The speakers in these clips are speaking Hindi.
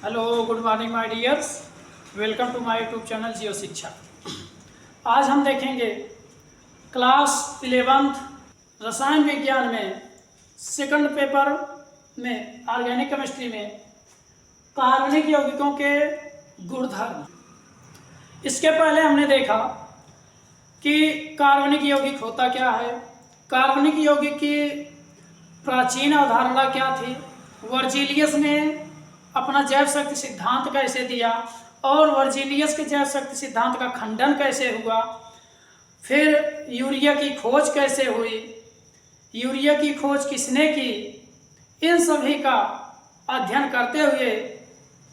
Hello, good morning my dears. Welcome to my YouTube channel Jio Shiksha. आज हम देखेंगे क्लास 11th रसायन विज्ञान में सेकंड पेपर में ऑर्गेनिक केमिस्ट्री में कार्बनिक यौगिकों के गुणधर्म। इसके पहले हमने देखा कि कार्बनिक यौगिक होता क्या है, कार्बनिक यौगिक की प्राचीन अवधारणा क्या थी, वर्जीलियस ने अपना जैव शक्ति सिद्धांत कैसे दिया और वर्जीलियस के जैव शक्ति सिद्धांत का खंडन कैसे हुआ, फिर यूरिया की खोज कैसे हुई, यूरिया की खोज किसने की, इन सभी का अध्ययन करते हुए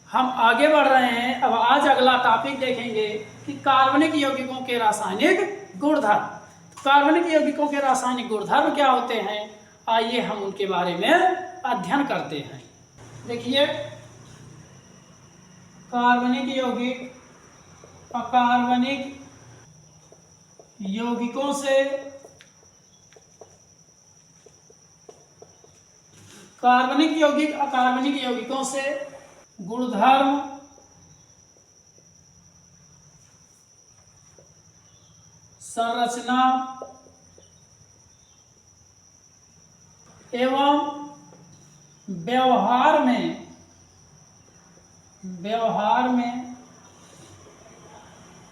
हम आगे बढ़ रहे हैं। अब आज अगला टॉपिक देखेंगे कि कार्बनिक यौगिकों के रासायनिक गुणधर्म। कार्बनिक यौगिकों के रासायनिक गुणधर्म क्या होते हैं, आइए हम उनके बारे में अध्ययन करते हैं। देखिए, कार्बनिक यौगिक अकार्बनिक यौगिकों से कार्बनिक यौगिक अकार्बनिक यौगिकों से गुणधर्म, संरचना एवं व्यवहार में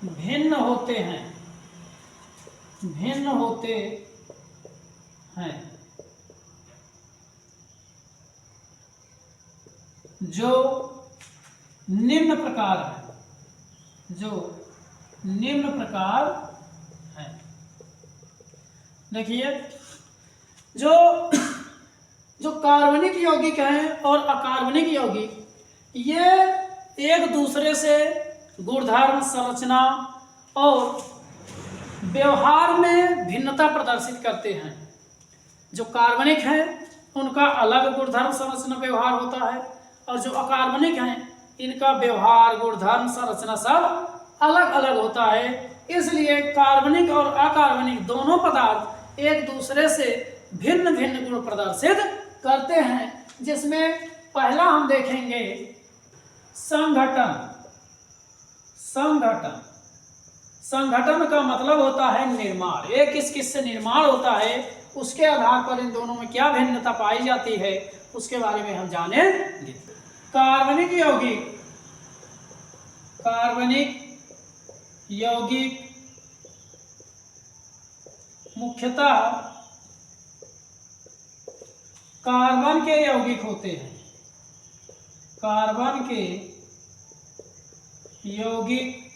भिन्न होते हैं जो निम्न प्रकार है। देखिए, जो कार्बनिक यौगिक हैं और अकार्बनिक यौगिक, ये एक दूसरे से गुणधर्म, संरचना और व्यवहार में भिन्नता प्रदर्शित करते हैं। जो कार्बनिक हैं उनका अलग गुणधर्म, संरचना, व्यवहार होता है और जो अकार्बनिक हैं इनका व्यवहार, गुणधर्म, संरचना सब अलग अलग होता है। इसलिए कार्बनिक और अकार्बनिक दोनों पदार्थ एक दूसरे से भिन्न भिन्न गुण प्रदर्शित करते हैं, जिसमें पहला हम देखेंगे संघटन। संघटन का मतलब होता है निर्माण। एक किस से निर्माण होता है, उसके आधार पर इन दोनों में क्या भिन्नता पाई जाती है उसके बारे में हम जानेंगे। कार्बनिक यौगिक मुख्यतः कार्बन के यौगिक होते हैं। कार्बन के यौगिक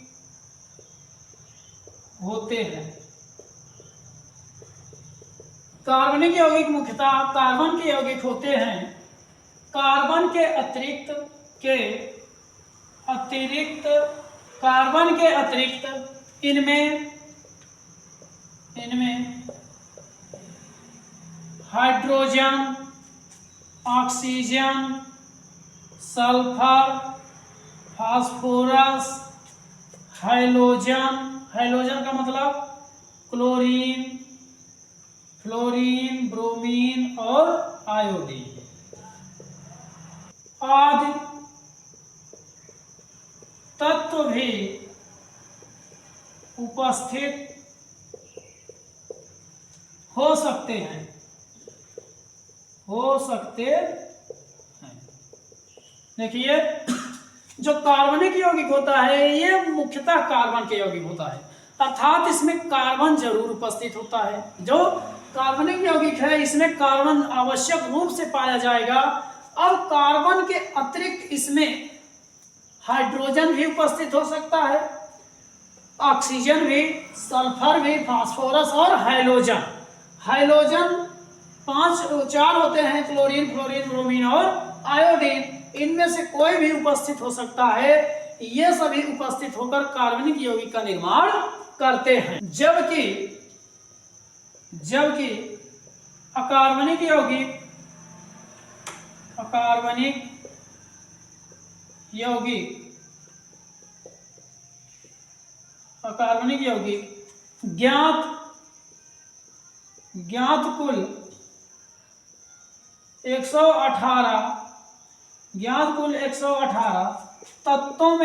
होते हैं। कार्बनिक यौगिक मुख्यतः कार्बन के यौगिक होते हैं। कार्बन के अतिरिक्त इनमें hydrogen, oxygen, sulphur, phosphorus, halogen का मतलब क्लोरीन, फ्लोरीन, ब्रोमीन और आयोडीन आदि तत्व भी उपस्थित हो सकते हैं। देखिए, जो कार्बनिक यौगिक होता है ये मुख्यतः कार्बन के यौगिक होता है, अर्थात इसमें कार्बन जरूर उपस्थित होता है। जो कार्बनिक यौगिक है इसमें कार्बन आवश्यक रूप से पाया जाएगा। अब कार्बन के अतिरिक्त इसमें हाइड्रोजन भी उपस्थित हो सकता है, ऑक्सीजन भी, सल्फर भी, फास्फोरस और हैलोजन। हैलोजन 4 होते हैं, क्लोरीन, फ्लोरीन, ब्रोमीन और आयोडीन। इनमें से कोई भी उपस्थित हो सकता है। ये सभी उपस्थित होकर कार्बनिक यौगिक का निर्माण करते हैं। जबकि अकार्बनिक यौगिक ज्ञात कुल 118 ज्ञात कुल 118 तत्वों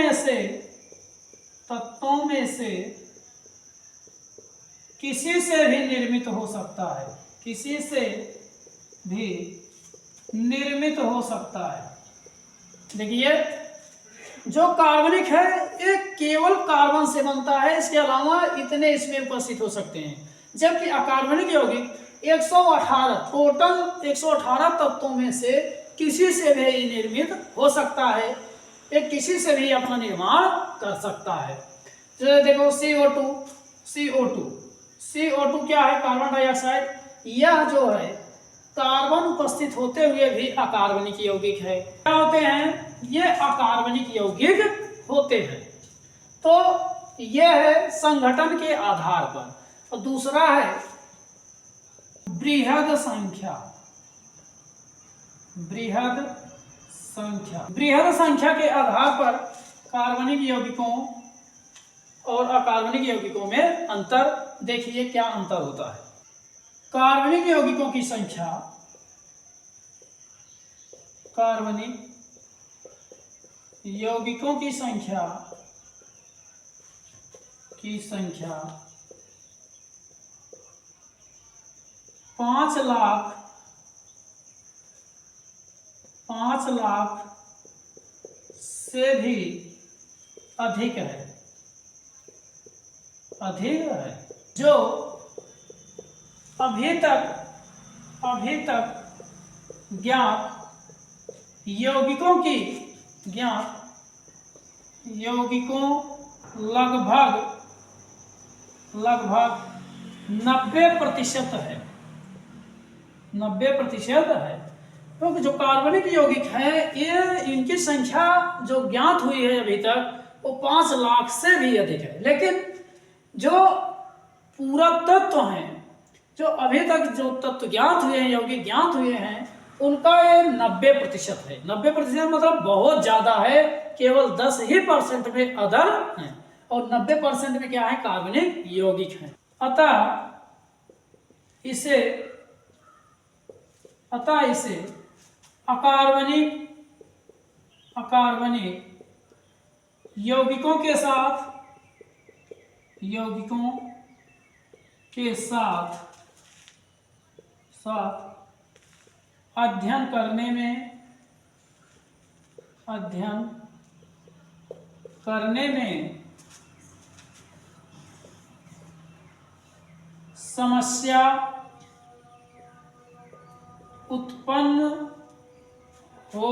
में से किसी से भी निर्मित हो सकता है, किसी से भी निर्मित हो सकता है। देखिए जो कार्बनिक है ये केवल कार्बन से बनता है, इसके अलावा इतने इसमें उपस्थित हो सकते हैं। जबकि अकार्बनिक यौगिक 118 टोटल 118 तत्वों में से किसी से भी निर्मित हो सकता है, ये किसी से भी अपना निर्माण कर सकता है। तो देखो CO2 क्या है? Carbon dioxide. यह जो है कार्बन उपस्थित होते हुए भी अकार्बनिक यौगिक है। क्या होते हैं? ये अकार्बनिक यौगिक होते हैं। तो यह है संगठन के आधार पर। और दूसरा है बृहद संख्या। बृहद संख्या के आधार पर कार्बनिक यौगिकों और अकार्बनिक यौगिकों में अंतर देखिए क्या अंतर होता है। कार्बनिक यौगिकों की संख्या, कार्बनिक यौगिकों की संख्या 5 लाख से भी अधिक है, जो अभी तक ज्ञात यौगिकों लगभग 90% है। 90% है। क्योंकि जो कार्बनिक यौगिक है ये इनकी संख्या जो ज्ञात हुई है अभी तक वो 5 लाख से भी अधिक है। लेकिन जो पूरा तत्व हैं, जो अभी तक जो तत्व ज्ञात हुए हैं, यौगिक ज्ञात हुए हैं, उनका ये 90% है। 90% मतलब बहुत ज्यादा है। केवल 10% में अदर हैं और 90% में क्या है? कार्बनिक यौगिक हैं। अतः इसे अकार्बनिक यौगिकों के साथ अध्ययन करने में समस्या उत्पन्न हो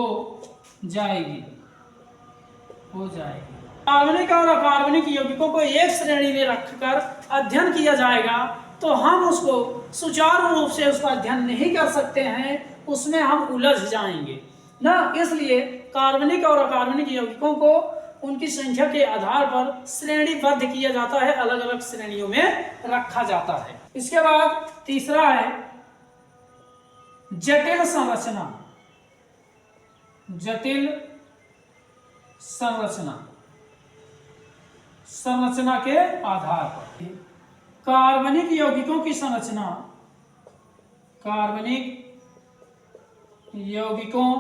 जाएगी। कार्बनिक और अकार्बनिक यौगिकों को एक श्रेणी में रखकर अध्ययन किया जाएगा तो हम उसको सुचारू रूप से उसका अध्ययन नहीं कर सकते हैं, उसमें हम उलझ जाएंगे ना। इसलिए कार्बनिक और अकार्बनिक यौगिकों को उनकी संख्या के आधार पर श्रेणीबद्ध किया जाता है, अलग अलग श्रेणियों में रखा जाता है। इसके बाद तीसरा है जटिल संरचना के आधार पर कार्बनिक यौगिकों की संरचना, अकार्बनिक यौगिकों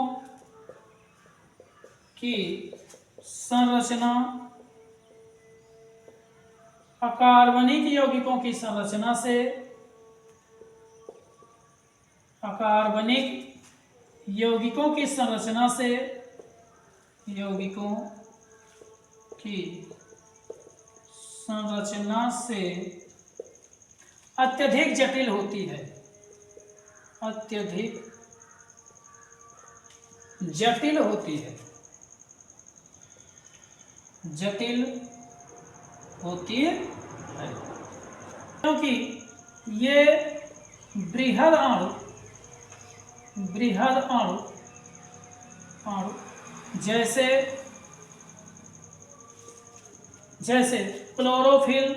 की संरचना से अत्यधिक जटिल होती है। क्योंकि ये बृहद अणु जैसे क्लोरोफिल,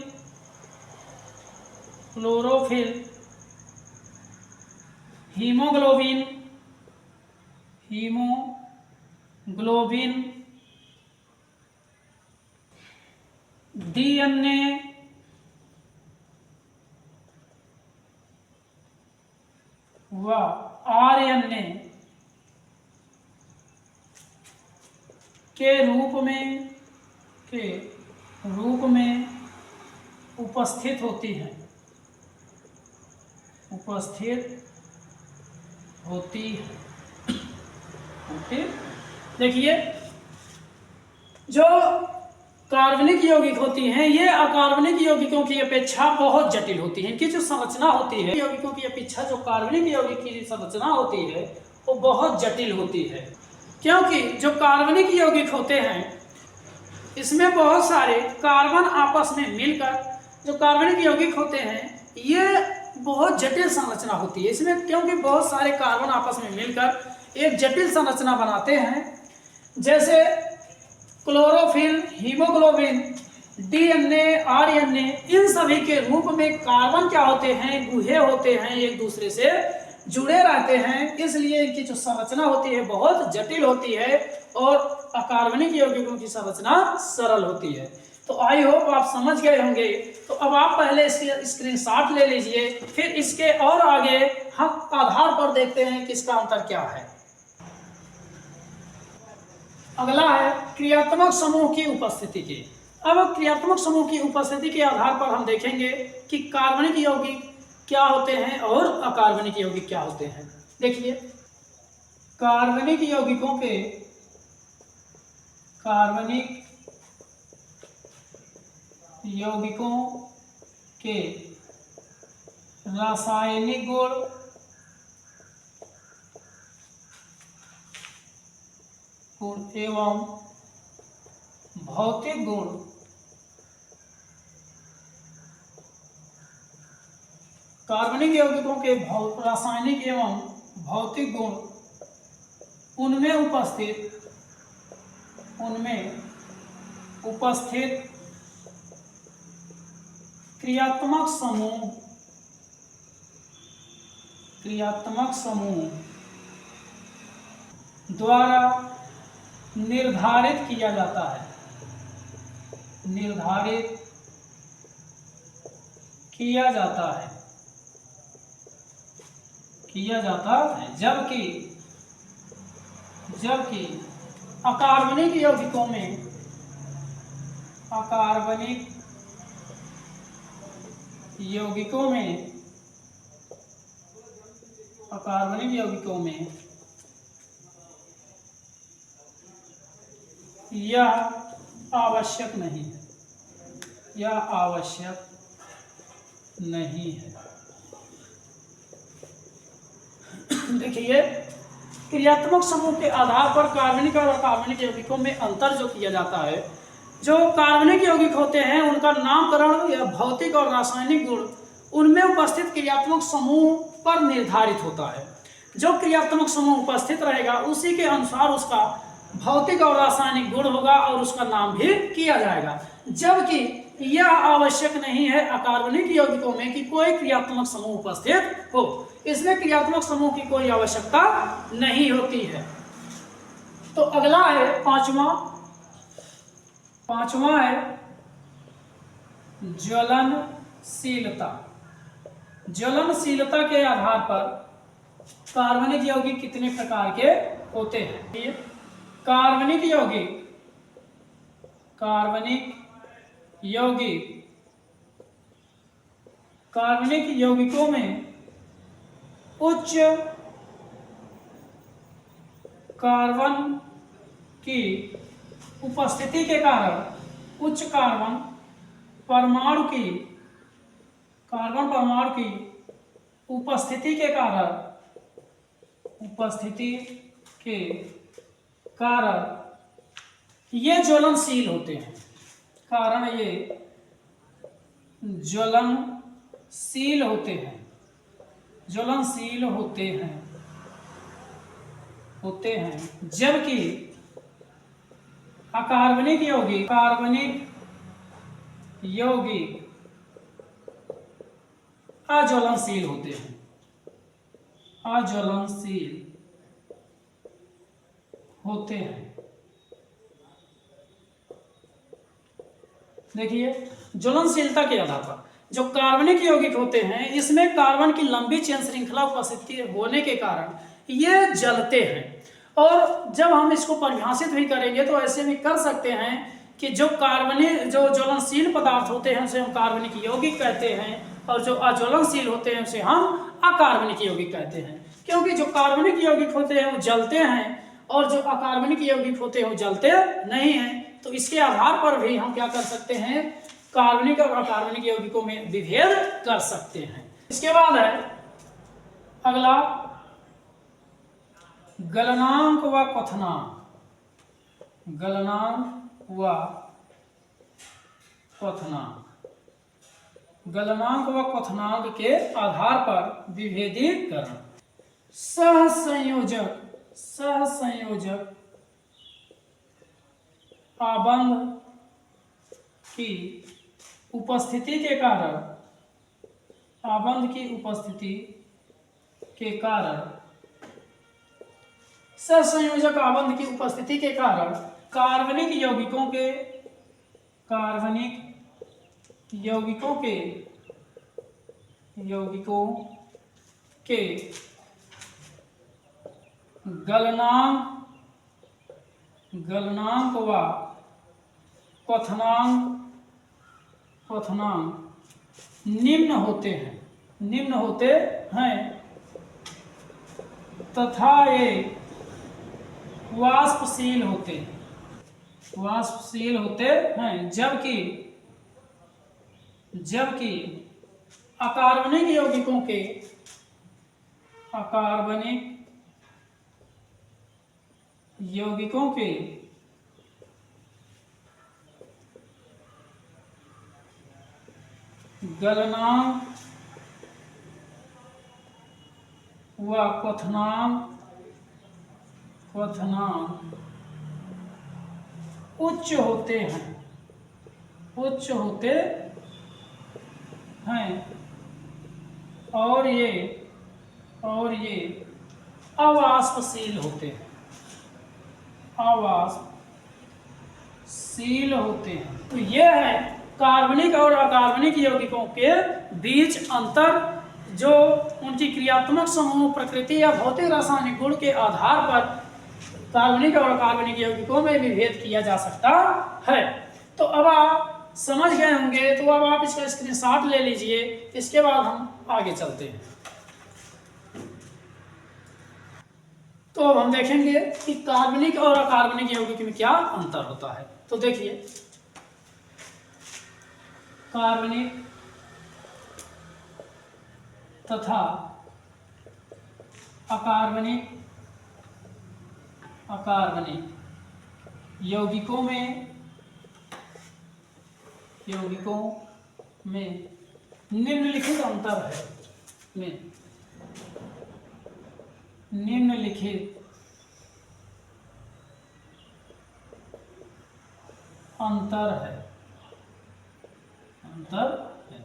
हीमोग्लोबिन, DNA, व RNA के रूप में उपस्थित होती है, देखिए जो कार्बनिक यौगिक होती हैं ये अकार्बनिक यौगिकों की अपेक्षा बहुत जटिल होती हैं। इनकी जो संरचना होती है यौगिकों की अपेक्षा जो कार्बनिक यौगिक की संरचना होती है वो बहुत जटिल होती है, क्योंकि जो कार्बनिक यौगिक होते हैं इसमें बहुत सारे कार्बन आपस में मिलकर जो कार्बनिक यौगिक होते हैं ये बहुत जटिल संरचना होती है इसमें, क्योंकि बहुत सारे कार्बन आपस में मिलकर एक जटिल संरचना बनाते हैं। जैसे क्लोरोफिल, हीमोग्लोबिन, डीएनए, आरएनए, इन सभी के रूप में कार्बन क्या होते हैं, गुहे होते हैं, एक दूसरे से जुड़े रहते हैं, इसलिए इनकी जो संरचना होती है बहुत जटिल होती है और अकार्बनिक यौगिकों की संरचना सरल होती है। तो आई होप आप समझ गए होंगे। तो अब आप पहले इसके स्क्रीनशॉट ले लीजिए, फिर इसके और आगे हम आधार पर देखते हैं कि इसका अंतर क्या है। अगला है क्रियात्मक समूह की उपस्थिति की। अब क्रियात्मक समूह की उपस्थिति के आधार पर हम देखेंगे कि कार्बनिक यौगिक क्या होते हैं और अकार्बनिक यौगिक क्या होते हैं। देखिए कार्बनिक यौगिकों के रासायनिक गुण एवं भौतिक गुण कार्बनिक यौगिकों के रासायनिक एवं भौतिक गुण उनमें उपस्थित क्रियात्मक समूह द्वारा निर्धारित किया जाता है, जबकि अकार्बनिक यौगिकों में यह आवश्यक नहीं है। देखिए क्रियात्मक समूह के आधार पर कार्बनिक और अकार्बनिक यौगिकों में अंतर जो किया जाता है, जो कार्बनिक यौगिक होते हैं उनका नामकरण या भौतिक और रासायनिक गुण उनमें उपस्थित क्रियात्मक समूह पर निर्धारित होता है। जो क्रियात्मक समूह उपस्थित रहेगा उसी के अनुसार उसका भौतिक और रासायनिक गुण होगा और उसका नाम भी किया जाएगा। जबकि यह आवश्यक नहीं है अकार्बनिक यौगिकों में कि कोई क्रियात्मक समूह उपस्थित हो, इसमें क्रियात्मक समूह की कोई आवश्यकता नहीं होती है। तो अगला है पांचवा है ज्वलनशीलता के आधार पर कार्बनिक यौगिक कितने प्रकार के होते हैं। कार्बनिक यौगिकों में उच्च कार्बन की उपस्थिति के कारण उच्च कार्बन परमाणु की उपस्थिति के कारण ये ज्वलनशील होते हैं। जबकि अकार्बनिक यौगिक अज्वलनशील होते हैं। देखिए ज्वलनशीलता के आधार पर जो कार्बनिक यौगिक होते हैं इसमें कार्बन की लंबी चेन श्रृंखला उपस्थिति होने के कारण ये जलते हैं और जब हम इसको परिभाषित भी करेंगे तो ऐसे में कर सकते हैं कि जो कार्बनिक जो ज्वलनशील पदार्थ होते हैं उसे हम कार्बनिक यौगिक कहते हैं, और जो अज्वलनशील होते हैं उसे हम अकार्बनिक यौगिक कहते हैं। क्योंकि जो कार्बनिक यौगिक होते हैं वो जलते हैं और जो अकार्बनिक यौगिक होते हैं वो जलते नहीं हैं। तो इसके आधार पर भी हम क्या कर सकते हैं, कार्बनिक और अकार्बनिक यौगिकों में विभेद कर सकते हैं। इसके बाद है अगला गलनांक व क्वथनांक। गलनांक व क्वथनांक, गलनांक व क्वथनांक के आधार पर विभेदीकरण। सहसंयोजक, सहसंयोजक आबंध की उपस्थिति के कारण, आबंध की उपस्थिति के कारण, सहसंयोजक आबंध की उपस्थिति के कारण कार्बनिक यौगिकों के, कार्बनिक यौगिकों के, यौगिकों के गलनांक, गलनांक व क्वथनांक, क्वथनांक निम्न होते हैं, निम्न होते हैं तथा ये वाष्पशील होते हैं, वाष्पशील होते हैं। जबकि, जबकि अकार्बनिक यौगिकों के, अकार्बनिक यौगिकों के गलनांक व क्वथनांक, क्वथनांक उच्च होते हैं, उच्च होते हैं और ये अवाष्पशील होते हैं, अवाष्पशील होते हैं। तो ये है कार्बनिक और अकार्बनिक यौगिकों के बीच अंतर, जो उनकी क्रियात्मक समूह प्रकृति या भौतिक रासायनिक गुण के आधार पर कार्बनिक और अकार्बनिक यौगिकों में विभेद किया जा सकता है। तो अब आप समझ गए होंगे, तो अब आप इसका स्क्रीनशॉट ले लीजिए। इसके बाद हम आगे चलते हैं। तो अब हम देखेंगे कि कार्बनिक और अकार्बनिक यौगिक में क्या अंतर होता है। तो देखिए, कार्बनिक तथा अकार्बनिक, अकार्बनिक यौगिकों में, यौगिकों में निम्नलिखित अंतर है, में निम्नलिखित अंतर है, अंतर है।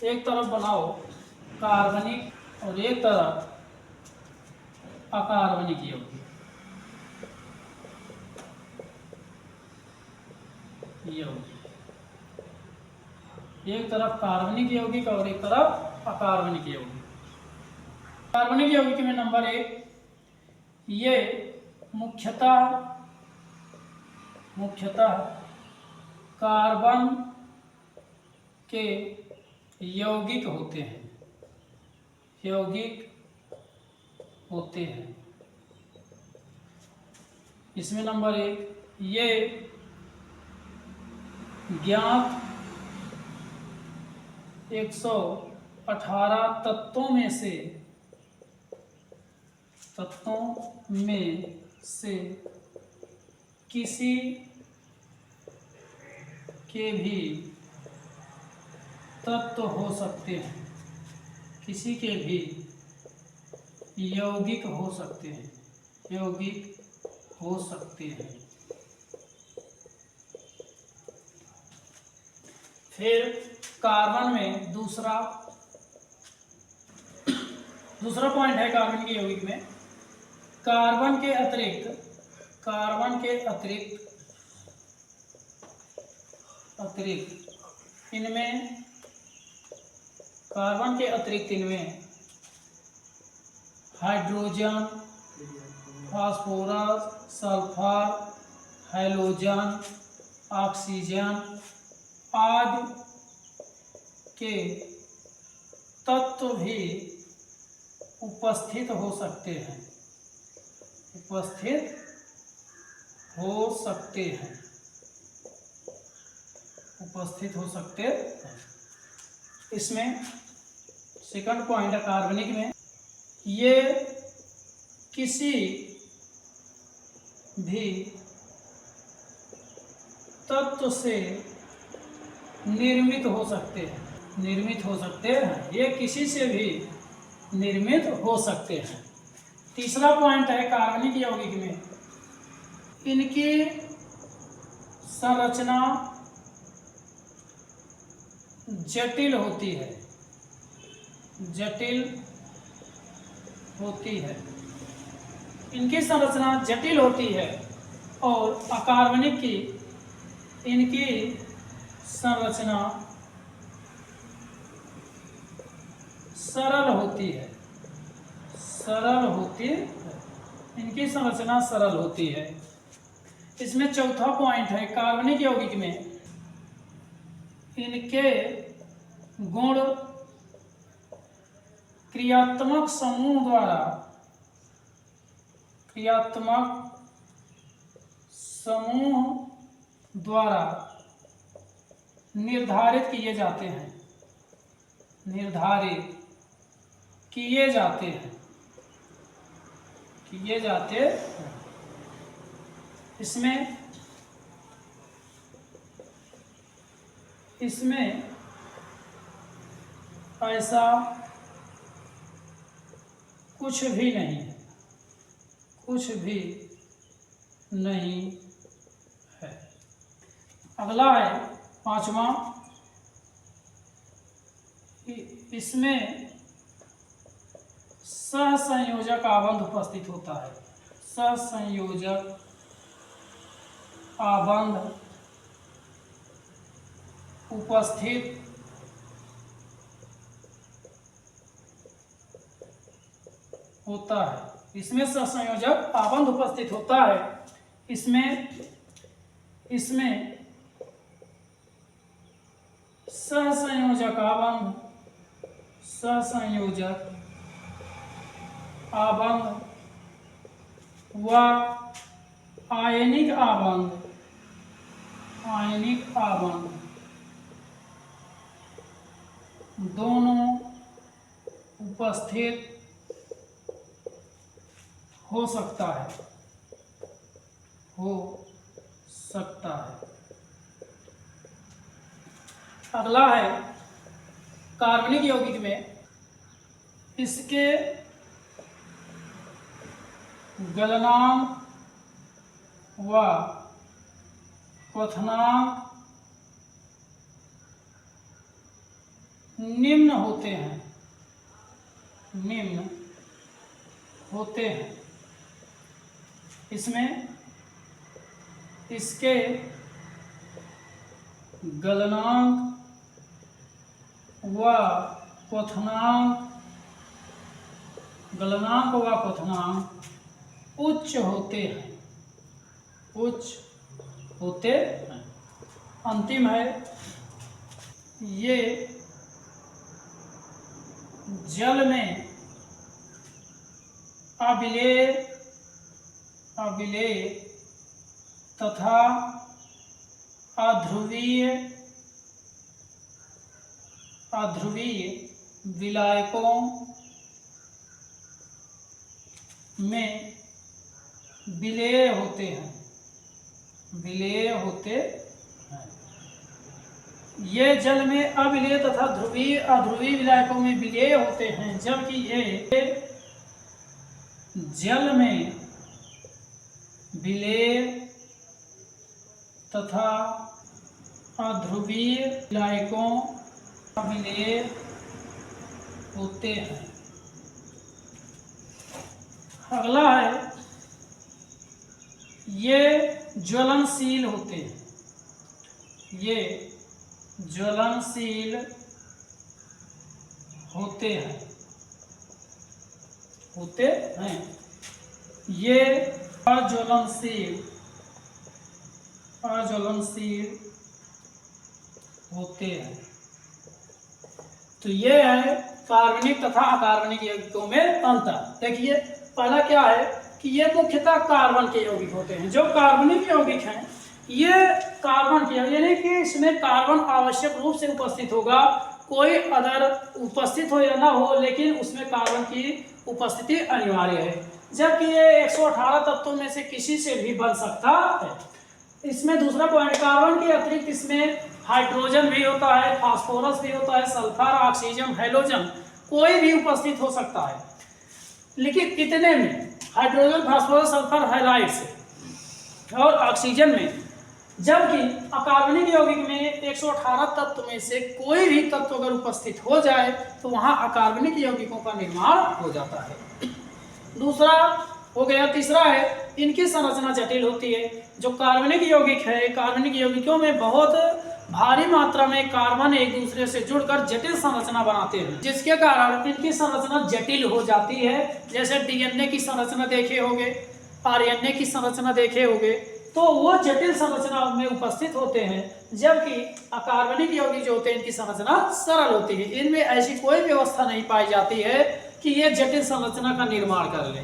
एक तरफ बनाओ कार्बनिक और एक तरफ अकार्बनिक यौगिक, एक तरफ कार्बनिक यौगिक और एक तरफ अकार्बनिक यौगिक। कार्बनिक यौगिक में नंबर 1, ये मुख्यतः कार्बन के यौगिक होते हैं, यौगिक होते हैं। इसमें नंबर 1, ये ज्ञात 118 तत्वों में से किसी के भी तत्व हो सकते हैं, किसी के भी यौगिक हो सकते हैं, यौगिक हो सकते हैं। फिर कार्बन में दूसरा पॉइंट है कार्बन के यौगिक में, कार्बन के अतिरिक्त इनमें, कार्बन के अतिरिक्त इनमें hydrogen, phosphorus, sulphur, halogen, oxygen आदि के तत्व भी उपस्थित हो सकते हैं, उपस्थित हो सकते हैं, उपस्थित हो सकते हैं। इसमें सेकंड पॉइंट है कार्बनिक में, ये किसी भी तत्व से निर्मित हो सकते हैं, निर्मित हो सकते हैं, ये किसी से भी निर्मित हो सकते हैं। तीसरा पॉइंट है कार्बनिक यौगिक में, इनकी संरचना जटिल होती है, जटिल होती है, इनकी संरचना जटिल होती है और अकार्बनिक की इनकी संरचना सरल होती है, सरल होती है, इनकी संरचना सरल होती है। इसमें चौथा पॉइंट है कार्बनिक यौगिक में, इनके गुण क्रियात्मक समूह द्वारा, क्रियात्मक समूह द्वारा निर्धारित किए जाते हैं, निर्धारित किए जाते हैं, किए जाते हैं। इसमें ऐसा कुछ भी नहीं है, कुछ भी नहीं है। अगला है पांचवा, इसमें सहसंयोजक आबंध उपस्थित होता है, सहसंयोजक आबंध उपस्थित होता है। इसमें सहसंयोजक आबंध उपस्थित होता है। इसमें सहसंयोजक आबंध, सहसंयोजक आबंध व आयनिक आबंध, आयनिक आबंध दोनों उपस्थित हो सकता है, हो सकता है। अगला है कार्बनिक यौगिक में, इसके गलनांक व क्वथनांक निम्न होते हैं, निम्न होते हैं। इसमें इसके गलनांक व क्वथनांक, गलनांक व क्वथनांक उच्च होते हैं, उच्च होते हैं। अंतिम है, ये जल में अविलेय, अविलेय तथा अध्रुवीय, अध्रुवीय विलायकों में विलेय होते हैं, विलेय होते हैं। ये जल में अविलेय तथा ध्रुवीय, अध्रुवीय विलायकों में विलेय होते हैं, जबकि ये जल में विलेय तथा अध्रुवीय विलायकों विलेय होते हैं। अगला है, ये ज्वलनशील होते हैं, ये ज्वलनशील होते हैं, होते हैं। ये अज्वलनशील होते हैं। तो ये है कार्बनिक तथा अकार्बनिक यौगिकों में अंतर। देखिए पहला क्या है कि ये मुख्यतः कार्बन के यौगिक होते हैं। जो कार्बनिक यौगिक हैं ये कार्बन के, यानी कि इसमें कार्बन आवश्यक रूप से उपस्थित होगा, कोई अदर उपस्थित हो या ना हो, लेकिन उसमें कार्बन की उपस्थिति अनिवार्य है। जबकि ये 118 तत्वों में से किसी से भी बन सकता है। इसमें दूसरा पॉइंट, कार्बन के अतिरिक्त इसमें हाइड्रोजन भी होता है, फास्फोरस भी होता है, सल्फर, ऑक्सीजन, हैलोजन कोई भी उपस्थित हो सकता है। लेकिन कितने में? हाइड्रोजन, फास्फोरस, सल्फर, हैलाइड से और ऑक्सीजन में। जबकि अकार्बनिक यौगिक में 118 तत्व में से कोई भी तत्व अगर उपस्थित हो जाए तो वहां अकार्बनिक यौगिकों का निर्माण हो जाता है। दूसरा हो गया। तीसरा है इनकी संरचना जटिल होती है। जो कार्बनिक यौगिक है, कार्बनिक यौगिकों में बहुत भारी मात्रा में कार्बन एक दूसरे से जुड़कर जटिल संरचना बनाते हैं, जिसके कारण इनकी संरचना जटिल हो जाती है। जैसे डीएनए की संरचना देखे होंगे, आरएनए की संरचना देखे होंगे, तो वो जटिल संरचना में उपस्थित होते हैं। जबकि अकार्बनिक यौगिक जो होते हैं इनकी संरचना सरल होती है। इनमें ऐसी कोई व्यवस्था नहीं पाई जाती है कि ये जटिल संरचना का निर्माण कर ले।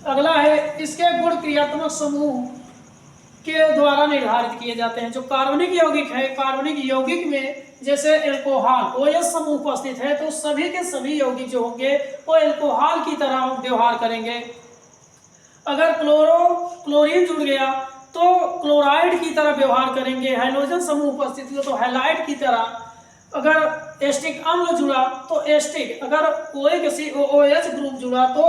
अगला है इसके गुण क्रियात्मक समूह के द्वारा निर्धारित किए जाते हैं। जो कार्बनिक यौगिक है, कार्बनिक यौगिक में जैसे एल्कोहल OH समूह उपस्थित है तो सभी के सभी यौगिक जो होंगे वो एल्कोहल की तरह व्यवहार करेंगे। अगर क्लोरीन जुड़ गया तो क्लोराइड की तरह व्यवहार करेंगे। हाइड्रोजन समूह उपस्थित हो तो हैलाइड की तरह। अगर एस्टिक अम्ल जुड़ा तो एस्टिक, अगर कोई किसी OH ग्रुप जुड़ा तो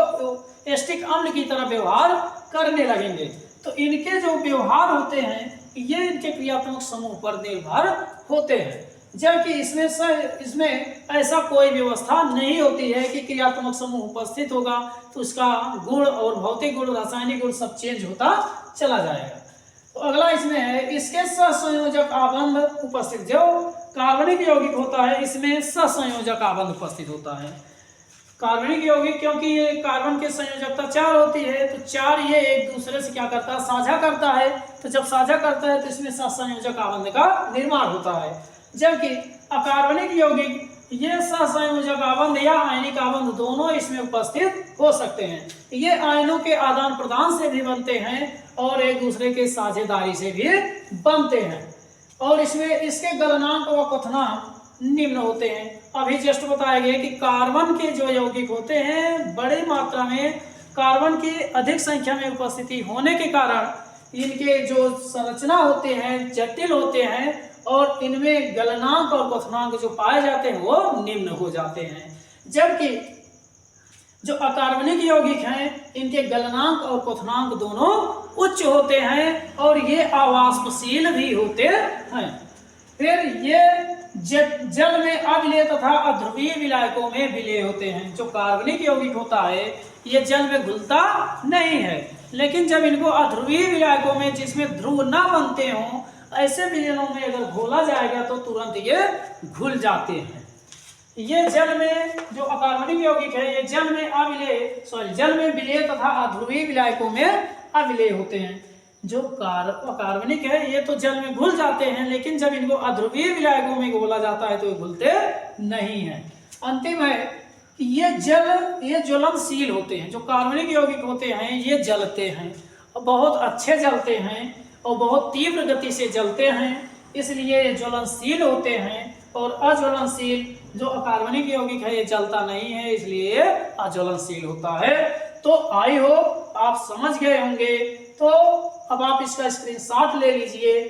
एस्टिक अम्ल की तरह व्यवहार करने लगेंगे। तो इनके जो व्यवहार होते हैं ये इनके क्रियात्मक समूह पर निर्भर होते हैं। जबकि इसमें ऐसा कोई व्यवस्था नहीं होती है कि क्रियात्मक समूह उपस्थित होगा तो उसका गुण और भौतिक गुण, रासायनिक गुण सब चेंज होता चला जाएगा। तो अगला इसमें है इसके सहसंयोजक आबंध उपस्थित। जो कार्बनिक यौगिक होता है इसमें सहसंयोजक आबंध उपस्थित होता है। कार्बनिक यौगिक क्योंकि ये कार्बन के संयोजकता 4 होती है तो 4 ये एक दूसरे से क्या करता है, साझा करता है। तो जब साझा करता है तो इसमें सहसंयोजक आबंध का निर्माण होता है। जबकि अकार्बनिक यौगिक ये सहसंयोजक आबंध या आयनिक आबंध दोनों इसमें उपस्थित हो सकते हैं। ये आयनों के आदान प्रदान से भी बनते हैं और एक दूसरे के साझेदारी से भी बनते हैं। और इसमें इसके गलनांक व क्वथनांक निम्न होते हैं। अभी जस्ट बताया गया कि कार्बन के जो यौगिक होते हैं बड़ी मात्रा में कार्बन की अधिक संख्या में उपस्थिति होने के कारण इनके जो संरचना होते हैं जटिल होते हैं और इनमें गलनांक और क्वथनांक जो पाए जाते हैं वो निम्न हो जाते हैं। जबकि जो अकार्बनिक यौगिक हैं इनके गलनांक और क्वथनांक दोनों उच्च होते हैं और ये अवाष्पशील भी होते हैं। फिर ये जल में अविलेय तथा अध्रुवीय विलायकों में विलेय होते हैं। जो कार्बनिक यौगिक होता है ये जल में घुलता नहीं है, लेकिन जब इनको अध्रुवीय विलायकों में जिसमें ध्रुव न बनते हों ऐसे विलयनों में अगर घोला जाएगा तो तुरंत ये घुल जाते हैं। ये जल में जो अकार्बनिक यौगिक है ये जल में विलेय तथा अध्रुवीय विलायकों में अविलेय होते हैं। जो कार्बनिक है ये तो जल में घुल जाते हैं, लेकिन जब इनको अध्रुवीय विलायकों में घोला जाता है तो ये घुलते नहीं हैं। अंतिम है कि ये ज्वलनशील होते हैं। जो कार्बनिक यौगिक होते हैं ये जलते हैं और बहुत अच्छे जलते हैं और बहुत तीव्र गति से जलते हैं, इसलिए ये ज्वलनशील होते हैं। और अज्वलनशील जो अकार्बनिक यौगिक है ये जलता नहीं है, इसलिए ये अज्वलनशील होता है। तो आई होप आप समझ गए होंगे। तो अब आप इसका स्क्रीनशॉट ले लीजिए।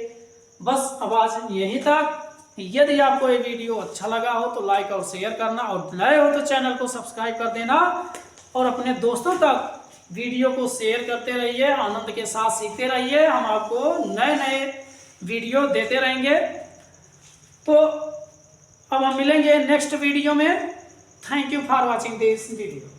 बस अब आज यही तक। यदि आपको ये वीडियो अच्छा लगा हो तो लाइक और शेयर करना, और नए हो तो चैनल को सब्सक्राइब कर देना और अपने दोस्तों तक वीडियो को शेयर करते रहिए। आनंद के साथ सीखते रहिए, हम आपको नए नए वीडियो देते रहेंगे। तो अब हम मिलेंगे नेक्स्ट वीडियो में। Thank you for watching this video.